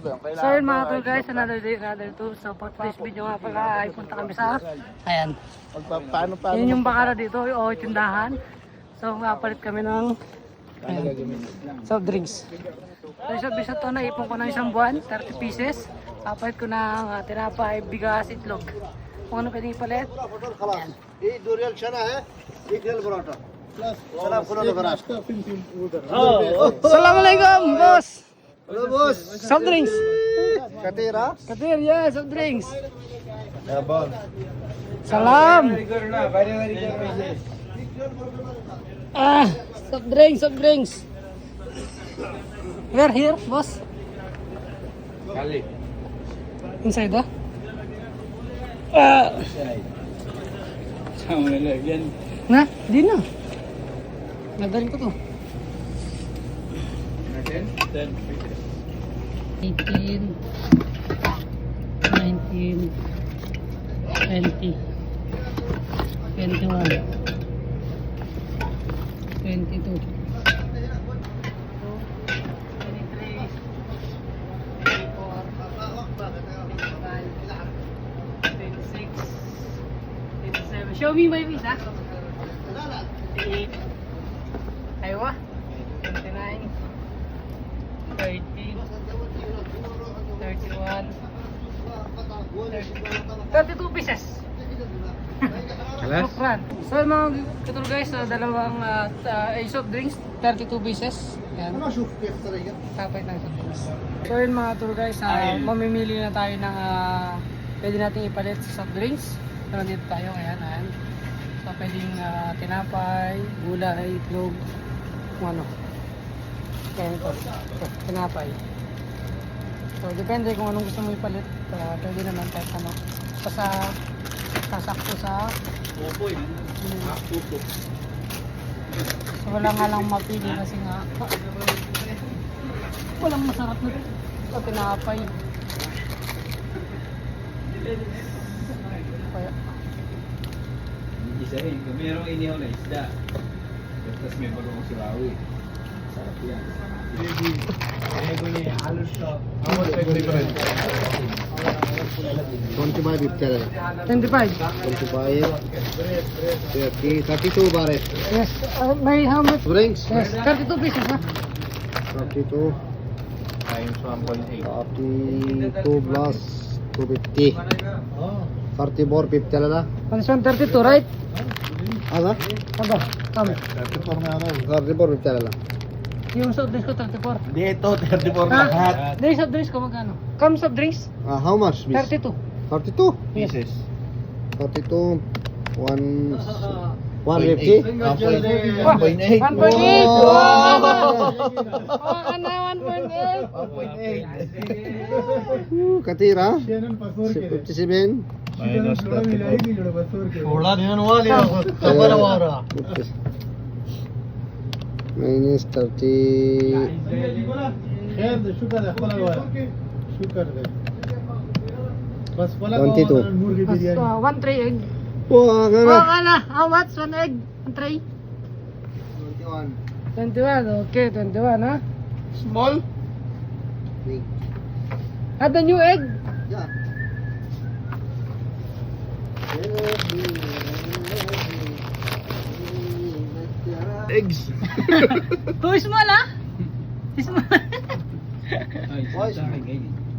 So yun mga tour guys, another day, another tour. So for today's video nga pala ay punta kami sa ayan. Paano? Yun yung bakara dito o tindahan. So mapalit kami ng soft drinks. So isa bisa to na ipon ko ng isang buwan, 30 pieces. Papalit ko ng tinapay, bigas, itlog. Kung ano pwedeng ipalit. Ayan. Durian chana hai, ek real paratha. Salam kulo na Assalamualaikum boss. Hello boss. Soft drinks. Katira? Katir, yeah, soft drinks. Ya bon. Salam. Soft drinks, soft drinks. Here, boss. Kali. Inside ba? Sama nalagyan. Na, di na. Nagaling ko to. 10. 18, 19, 20, 21, 22, 23, 24, 25, 26, 27. Show me my visa. 28, aywa, 29, 30, 31, 32 pieces. Shukran. So mga katul guys, dalawang soft drinks, 32 pieces. Yan. Tapay ng soft drinks. So yun mga tour guys, mamimili na tayo ng pwede natin ipalit sa soft drinks. So nandito tayo, ayan. So pwedeng tinapay, gulay, itlog, kung ano. Kaya ito, tinapay. So depende kung anong gusto mo ipalit, pwede naman kahit ano. Basta sasakto sa Opo yun. Opo. so wala nga lang mapili kasi nga walang masarap na tinapay. Kaya Isa rin. Merong inihaw na isda. Tapos may bagong silawi. Sarap yan. कौन सी बार बिकते हैं 25. 25 32 बार है Yes. May how much? drinks Yes. 32 pieces ha? 32 Times 1.8. 32 plus 250 34 50 lala This one 32 right? आधा Aba, kami. 34 में आ रहा है 34 50 lala Yung soft drinks ko 34. Dito, 34 Ha? Drinks soft drinks ko magkano? Come soft drinks? how much miss 32. 32 Yes. pieces. 32 150 1.8. 1.8. Wow! Ano 1.8? 1.8. katira 57 Minus 34. थोड़ा ध्यान वाले खबर आ रहा minus 30 خير شكرا يا اخوان شكرا بس ولا 22 مرغي بيرياني 1 tray egg. wah ganun How much? 1 egg? 1 tray? 21. Okay, 21 ha? Small? big Add the new egg. yeah Eggs. Too small ha? Small. Ay, sa akin, ganyan.